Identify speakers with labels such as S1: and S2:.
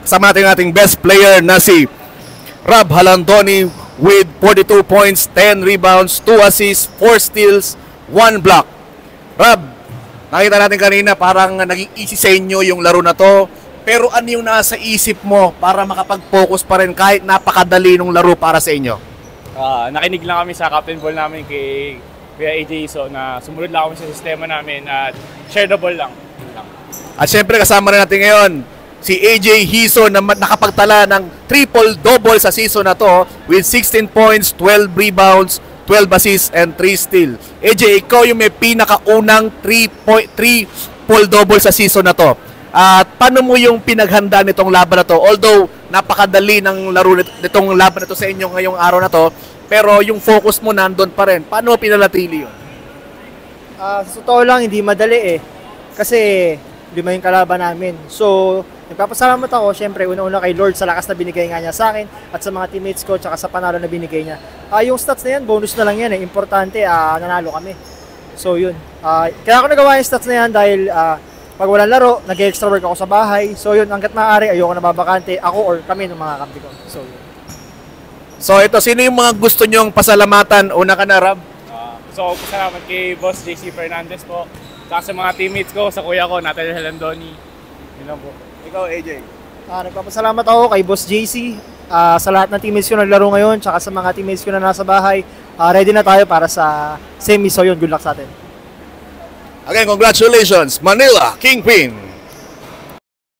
S1: kasama natin ating best player na si Rob Halandoni with 42 points, 10 rebounds, 2 assists, 4 steals, 1 block. Rob, nakita natin kanina parang naging easy sa inyo yung laro na to. Pero ano yung nasa isip mo para makapag-focus pa rin kahit napakadali ng laro para sa inyo?
S2: Nakinig lang kami sa captain ball namin kay AJ Hiso na sumunod lang kami sa sistema namin at share the ball lang.
S1: At syempre kasama rin natin ngayon si AJ Hiso na nakapagtala ng triple-double sa season na to with 16 points, 12 rebounds, 12 assists, and 3 steals. AJ, ikaw yung may pinakaunang triple-double sa season na to. At paano mo yung pinaghanda nitong laban na to? Although napakadali ng laro nitong laban na to sa inyo ngayong araw na to, pero yung focus mo nandun pa rin. Paano mo pinalatili yun?
S3: Sa totoo lang, hindi madali eh. Kasi 5 yung kalaban namin. So, nagpapasalamat ako, syempre, una-una kay Lord sa lakas na binigay nga niya sa akin at sa mga teammates ko, tsaka sa panalo na binigay niya. Yung stats na yan, bonus na lang yan eh. Importante, nanalo kami. So, yun. Kaya ako nagawa yung stats na yan dahil pag walang laro, nag-extra work ako sa bahay. So, yun, hanggat maaari, ayoko nababakante, ako or kami ng mga kampi ko. So, yun.
S1: So, ito, sino yung mga gusto nyong pasalamatan? Una ka na, Rob.
S2: So, salamat kay Boss JC Fernandez po. Saka sa mga teammates ko, sa kuya ko, Nathaniel Halandoni. Yun lang po.
S1: Ikaw, AJ.
S3: Nagpapasalamat ako kay Boss JC, sa lahat ng teammates ko na naglaro ngayon, tsaka sa mga teammates ko na nasa bahay. Ready na tayo para sa semi, so yun, good luck sa atin.
S1: Again, congratulations, Manila Kingpin!